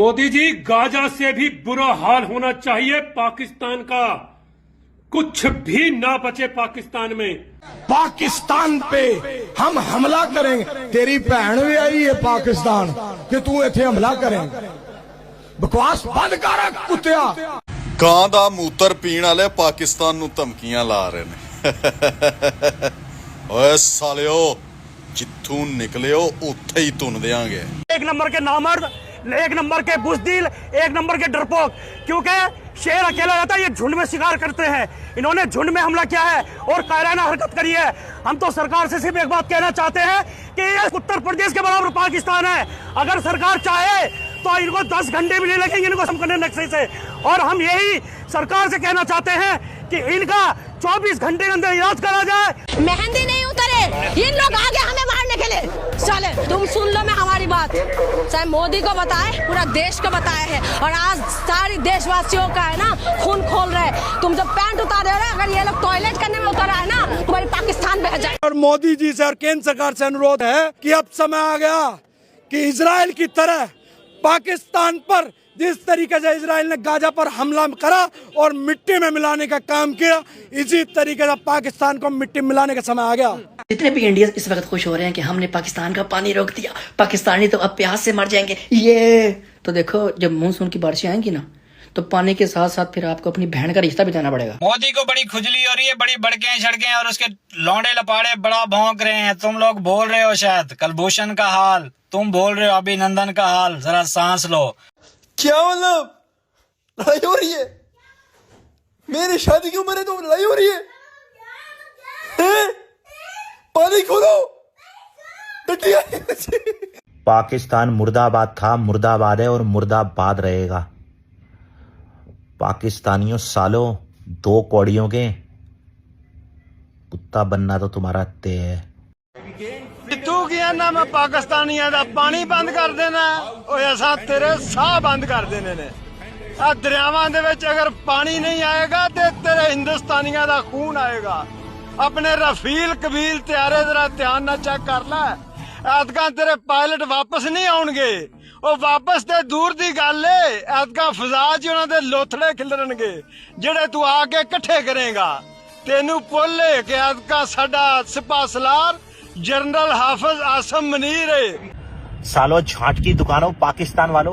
Modi ji, Gaza से भी बुरा हाल होना चाहिए पाकिस्तान का। कुछ भी ना बचे पाकिस्तान में। पाकिस्तान पे हम हमला करेंगे। तेरी भैन भी आई है पाकिस्तान कि तू इथे हमला करेंगे। बकवास बंद कर कुत्तिया। ਕਾਂ ਦਾ ਮੂਤਰ ਪੀਣ ਵਾਲੇ ਪਾਕਿस्तान ਨੂੰ ਧਮਕੀਆਂ ਲਾ ਰਹੇ ਨੇ। ਓਏ ਸਾਲਿਓ, ਜਿੱਥੋਂ ਨਿਕਲਿਓ ਉੱਥੇ ਹੀ ਧੁਨ ਦੇਾਂਗੇ। एक नंबर के नामर्द, एक नंबर के बुज़दिल, एक नंबर के डरपोक। क्योंकि शेर अकेला रहता है, ये झुंड में शिकार करते हैं। इन्होंने झुंड में हमला किया है और कायराना हरकत करी है। हम तो सरकार से सिर्फ एक बात कहना चाहते हैं कि ये उत्तर प्रदेश के बराबर पाकिस्तान है। अगर सरकार चाहे तो इनको 10 घंटे भी नहीं लगेंगे इनको खत्म करने नक्शे से। और हम यही सरकार से कहना चाहते हैं कि इनका 24 घंटे के अंदर इलाज करा जाए। मेहंदी नहीं उतरे, इन लोग आगे हमें मारने के लिए चले। तुम सुन लो मैं हमारी बात, चाहे मोदी को बताए, पूरा देश को बताया है। और आज सारी देशवासियों का है ना खून खोल रहे। तुम जब पैंट उतारे हो, अगर ये लोग टॉयलेट करने में उतर आए ना, तुम्हारी पाकिस्तान भेज जाए। और मोदी जी से और केंद्र सरकार से अनुरोध है कि अब समय आ गया कि इजराइल की तरह पाकिस्तान पर जिस तरीके से इजराइल ने गाजा पर हमला करा और मिट्टी में मिलाने का काम किया, इसी तरीके से पाकिस्तान को मिट्टी में मिलाने का समय आ गया। जितने भी इंडियंस इस वक्त खुश हो रहे हैं कि हमने पाकिस्तान का पानी रोक दिया, पाकिस्तानी तो अब प्यास से मर जाएंगे। ये तो देखो, जब मानसून की बारिशें आएंगी ना, तो पानी के साथ साथ फिर आपको अपनी बहन का रिश्ता भी देना पड़ेगा। मोदी को बड़ी खुजली हो रही है, बड़ी बड़के छड़के और उसके लौंडे लपाड़े बड़ा भौंक रहे हैं। तुम लोग बोल रहे हो शायद कलभूषण का हाल, तुम बोल रहे हो अभिनंदन का हाल। जरा सांस लो। क्या मतलब लड़ाई हो रही है? मेरी शादी की उम्र है तो लड़ाई हो रही है? पानी खोलो। पाकिस्तान मुर्दाबाद था, मुर्दाबाद है और मुर्दाबाद रहेगा। पाकिस्तानियों सालों, 2 कौड़ियों के कुत्ता बनना तो तुम्हारा तय है। तू क्या ना मैं पाकिस्तानियों का पानी बंद कर देना, ऐसा तेरे साह बंद कर देने ने। आ दरियावां दे विच अगर पानी नहीं आएगा तो तेरे हिंदुस्तानियों का खून आएगा। अपने रफील कबील त्यारे जरा ध्यान ना चेक कर लै। ऐतकां तेरे पायलट वापस नहीं आउणगे। ਉਹ ਵਾਪਸ ਤੇ ਦੂਰ ਦੀ ਗੱਲ ਏ, ਐਤਕਾਂ ਫਜ਼ਾ 'ਚ ਉਹਨਾਂ ਦੇ ਲੋਥੜੇ ਖਿਲਰਨਗੇ ਜਿਹੜੇ ਤੂੰ ਆ ਕੇ ਇਕੱਠੇ ਕਰੇਗਾ। ਤੈਨੂੰ ਭੁੱਲ ਏ ਕਿ ਐਤਕਾਂ ਸਾਡਾ ਸਿਪਾਹ ਸਲਾਰ जनरल हाफिज आसम मनीर है। सालों झाट की दुकानों, पाकिस्तान वालों,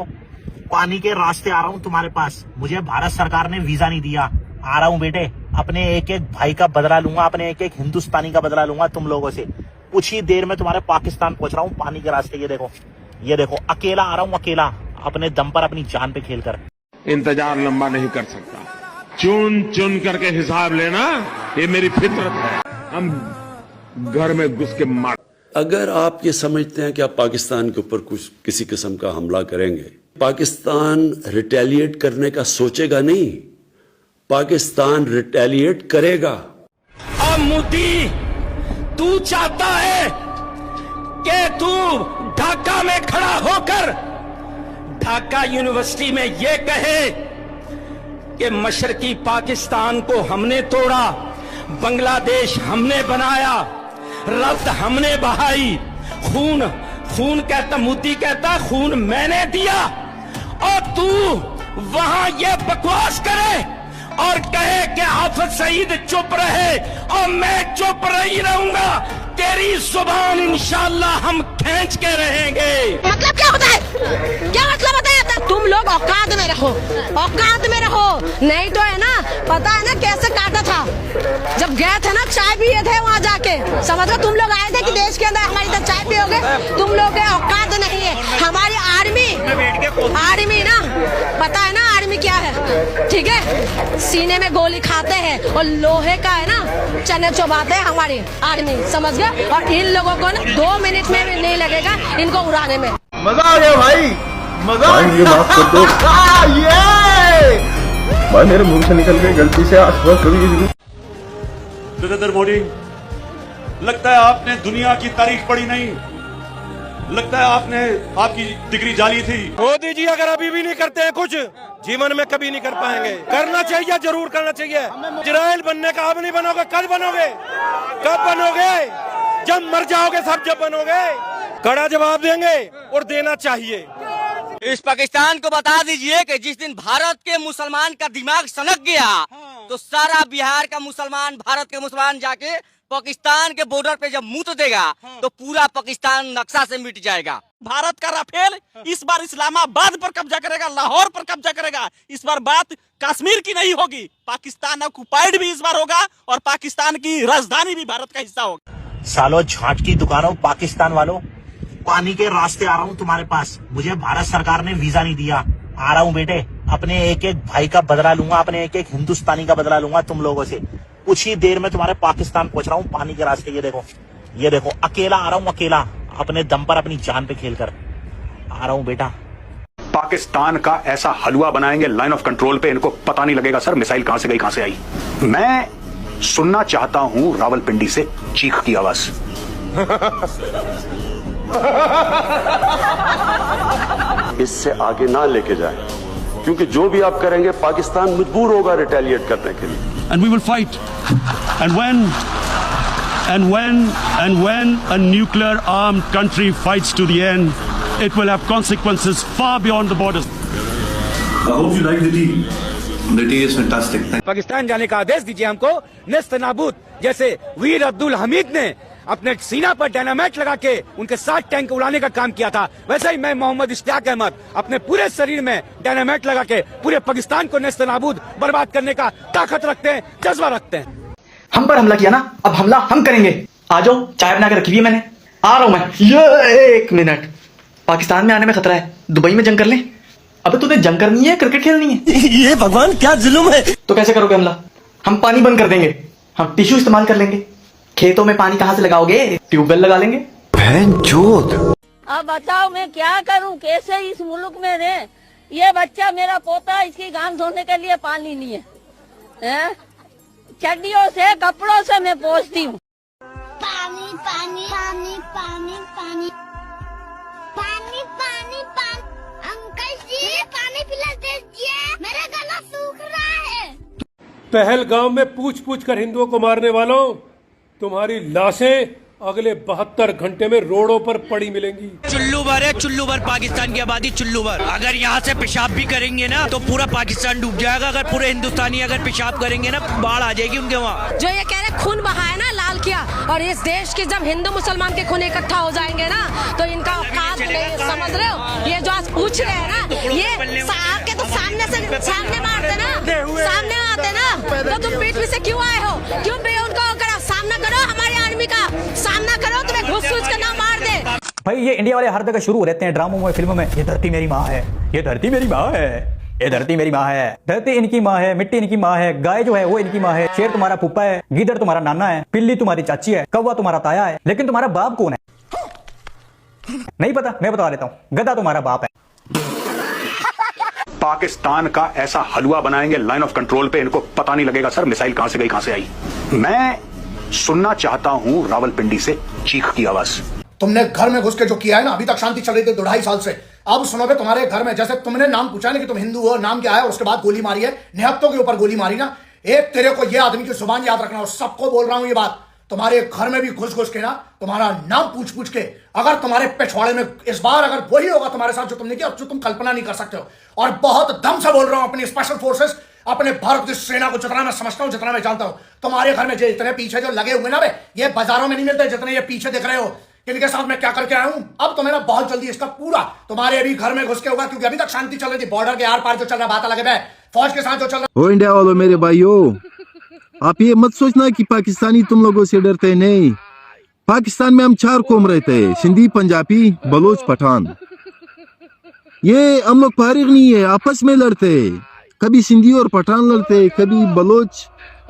पानी के रास्ते आ रहा हूँ तुम्हारे पास। मुझे भारत सरकार ने वीजा नहीं दिया। आ रहा हूँ बेटे, अपने एक एक भाई का बदला लूंगा, अपने एक एक हिंदुस्तानी का बदला लूंगा तुम लोगों से। कुछ ही देर में तुम्हारे पाकिस्तान पहुंच रहा हूँ पानी के रास्ते। ये देखो अकेला आ रहा हूँ, अकेला, अपने दम पर, अपनी जान पे खेलकर। इंतजार लंबा नहीं कर सकता। चुन चुन करके हिसाब लेना, ये मेरी फितरत है। हम घर में घुस के मार। अगर आप ये समझते हैं कि आप पाकिस्तान के ऊपर कुछ किसी किस्म का हमला करेंगे, पाकिस्तान रिटेलिएट करने का सोचेगा नहीं, पाकिस्तान रिटेलिएट करेगा। अब मोदी, तू चाहता है कि तू ढाका में खड़ा होकर ढाका यूनिवर्सिटी में ये कहे कि मशरकी पाकिस्तान को हमने तोड़ा, बांग्लादेश हमने बनाया, रक्त हमने बहाई, खून कहता, मोदी कहता खून मैंने दिया। और तू वहां ये बकवास करे और कहे कि हाफिज सईद चुप रहे और मैं चुप नहीं रहूंगा। तेरी जुबान इंशाल्लाह हम खींच के रहेंगे। मतलब क्या होता है? क्या मतलब होता है? तुम लोग औकात में रहो, औकात में रहो, नहीं तो है ना, पता है ना कैसे काटा था जब गए थे ना, चाय पिए थे वहाँ जाके। समझ लो, तुम लोग आए थे कि देश के अंदर हमारी तरह चाय पियोगे? तुम लोग के औकात नहीं है। हमारी आर्मी ना, पता है ना आर्मी क्या है? ठीक है, सीने में गोली खाते हैं और लोहे का है ना चने चबाते हैं हमारी आर्मी, समझ गए? और इन लोगों को ना 2 मिनट में भी नहीं लगेगा इनको उड़ाने में। मजा आ गया भाई, मजा आ गया। माफ कर दो भाई, मेरे मुंह से निकल गई गलती से। नरेंद्र मोदी, लगता है आपने दुनिया की तारीख पढ़ी नहीं। लगता है आपने आपकी डिग्री जाली थी। मोदी जी अगर अभी भी नहीं करते हैं कुछ, जीवन में कभी नहीं कर पाएंगे। करना चाहिए, जरूर करना चाहिए। इजराइल बनने का अब नहीं बनोगे, कल बनोगे। कब बनोगे? जब मर जाओगे सब, जब बनोगे। कड़ा जवाब देंगे और देना चाहिए। इस पाकिस्तान को बता दीजिए कि जिस दिन भारत के मुसलमान का दिमाग सनक गया तो सारा बिहार का मुसलमान, भारत के मुसलमान जाके पाकिस्तान के बॉर्डर पे जब मुँह देगा तो पूरा पाकिस्तान नक्शा से मिट जाएगा। भारत का राफेल इस बार इस्लामाबाद पर कब्जा करेगा, लाहौर पर कब्जा करेगा। इस बार बात कश्मीर की नहीं होगी, पाकिस्तान ऑक्युपाइड भी इस बार होगा और पाकिस्तान की राजधानी भी भारत का हिस्सा होगा। सालों झांट की दुकानों पाकिस्तान वालों, पानी के रास्ते आ रहा हूँ तुम्हारे पास। मुझे भारत सरकार ने वीजा नहीं दिया, आ रहा हूँ बेटे। अपने एक एक भाई का बदला लूंगा, अपने एक एक हिंदुस्तानी का बदला लूंगा तुम लोगों से। कुछ ही देर में तुम्हारे पाकिस्तान पहुंच रहा हूँ पानी के रास्ते। ये देखो अकेला आ रहा हूँ, अकेला, अपने दम पर, अपनी जान पे खेलकर आ रहा हूँ बेटा। पाकिस्तान का ऐसा हलवा बनाएंगे लाइन ऑफ कंट्रोल पे, इनको पता नहीं लगेगा सर मिसाइल कहां से गई कहां से आई। मैं सुनना चाहता हूं रावलपिंडी से चीख की आवाज। इससे आगे ना लेके जाए, क्योंकि जो भी आप करेंगे पाकिस्तान मजबूर होगा रिटेलिएट करने के लिए। And we will fight. And when a nuclear armed country fights to the end, it will have consequences far beyond the borders. I hope you like the tea. The tea is fantastic. Pakistan जाने का आदेश दीजिए हमको, नेस्तनाबूद। जैसे वीर अब्दुल हमीद ने अपने सीना पर dynamite लगा के उनके 7 टैंक उड़ाने का काम किया था, वैसे ही मैं मोहम्मद इश्तियाक अहमद अपने पूरे शरीर में डायनामाइट लगा के पूरे पाकिस्तान को नेस्तनाबूद बर्बाद करने का ताकत रखते हैं, जज्बा रखते हैं। हम पर हमला किया ना, अब हमला हम करेंगे। आ जाओ, चाय बना के रखी हुई है मैंने, आ रहा हूं मैं। ये 1 मिनट, पाकिस्तान में आने में खतरा है, दुबई में जंग कर लें। अबे तूने जंग करनी है, क्रिकेट खेलनी है? ये भगवान क्या जुल्म है। तो कैसे करोगे हमला? हम पानी बंद कर देंगे, हम टिश्यू इस्तेमाल कर लेंगे। खेतों में पानी कहां से लगाओगे? ट्यूबवेल लगा लेंगे। अब बताओ मैं क्या करूं, कैसे इस मुल्क में रहे? ये बच्चा मेरा पोता, इसकी गान धोने के लिए पानी नहीं है, चड्डियों से कपड़ों से मैं पोंछती हूँ। पानी पानी पानी पानी पानी पानी पानी पानी, अंकल जी पानी पिला दीजिए, मेरा गला सूख रहा है। पहलगाम में पूछ पूछ कर हिंदुओं को मारने वालों, तुम्हारी लाशें अगले 72 घंटे में रोडों पर पड़ी मिलेंगी। चुल्लू भर है, चुल्लू भर पाकिस्तान की आबादी, चुल्लू भर। अगर यहाँ से पेशाब भी करेंगे ना तो पूरा पाकिस्तान डूब जाएगा। अगर पूरे हिंदुस्तानी अगर पेशाब करेंगे ना, बाढ़ आ जाएगी उनके वहाँ। जो ये कह रहे खून बहाया ना, लाल किया, और इस देश के जब हिंदू मुसलमान के खून इकट्ठा हो जाएंगे ना तो इनका औकात नहीं, समझ रहे हो? ये जो आज पूछ रहे हैं ना, ये आपके तो सामने मारते ना, सामने आते ना, तो तुम पीठ पीछे क्यों आए हो? क्यों भी उनको सामना करो, हमारी आर्मी का सामना करो, तुम्हें घुस घुस के ना मार दे। भाई ये इंडिया वाले हर जगह शुरू रहते हैं ड्रामों में, फिल्मों में। ये धरती मेरी माँ है, ये धरती मेरी माँ है, ये धरती मेरी माँ है, धरती इनकी माँ है, मिट्टी इनकी माँ है, गाय जो है वो इनकी माँ है, शेर तुम्हारा फूफा है, गीदड़ तुम्हारा नाना है, पिल्ली तुम्हारी चाची है, कौवा तुम्हारा ताया है, लेकिन तुम्हारा बाप कौन है? नहीं पता? मैं बता देता हूँ, गधा तुम्हारा बाप है। पाकिस्तान का ऐसा हलवा बनाएंगे लाइन ऑफ कंट्रोल पे, इनको पता नहीं लगेगा सर मिसाइल कहां से गई कहां से आई। मैं सुनना चाहता हूं रावलपिंडी से चीख की आवाज। तुमने घर में घुस के जो किया है ना, अभी तक शांति चल रही थी 2-2.5 साल से, अब सुनो बे, तुम्हारे घर में जैसे तुमने नाम पूछा ना कि तुम हिंदू हो, नाम क्या है, और उसके बाद गोली मारी है, निहत्तों के ऊपर गोली मारी ना, एक तेरे को ये आदमी की जुबान याद रखना, और सबको बोल रहा हूं ये बात, तुम्हारे घर में भी घुस घुस के ना तुम्हारा नाम पूछ पूछ के, अगर तुम्हारे पिछवाड़े में इस बार अगर वही होगा तुम्हारे साथ जो तुमने किया, जो तुम कल्पना नहीं कर सकते हो। और बहुत दम से बोल रहा हूं, अपनी स्पेशल फोर्सेस, अपने भारत की सेना को जितना मैं समझता हूं, जितना मैं जानता हूं, तुम्हारे घर में जो इतने पीछे जो लगे हुए ना बे, ये बाजारों में नहीं मिलते जितने ये पीछे दिख रहे हो, इनके साथ मैं क्या करके आया हूं। अब तुम्हें ना बहुत जल्दी इसका पूरा तुम्हारे अभी घर में घुस के होगा, क्योंकि अभी तक शांति चल रही थी, बॉर्डर के आर पार जो चल रहा, बात अलग है, फौज के साथ जो चल रहा। ओ इंडिया वालों, मेरे भाइयों, आप ये मत सोचना कि पाकिस्तानी तुम लोगों से डरते नहीं। पाकिस्तान में हम 4 कौम रहते हैं, सिंधी, पंजाबी, बलोच, पठान। ये हम लोग फारिग नहीं है, आपस में लड़ते, कभी सिंधी और पठान लड़ते, कभी बलोच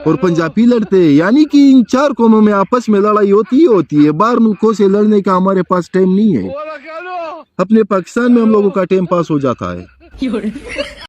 और पंजाबी लड़ते, यानी कि इन 4 कौमों में आपस में लड़ाई होती है। बाहर मुल्कों से लड़ने का हमारे पास टाइम नहीं है, अपने पाकिस्तान में हम लोगों का टाइम पास हो जाता है।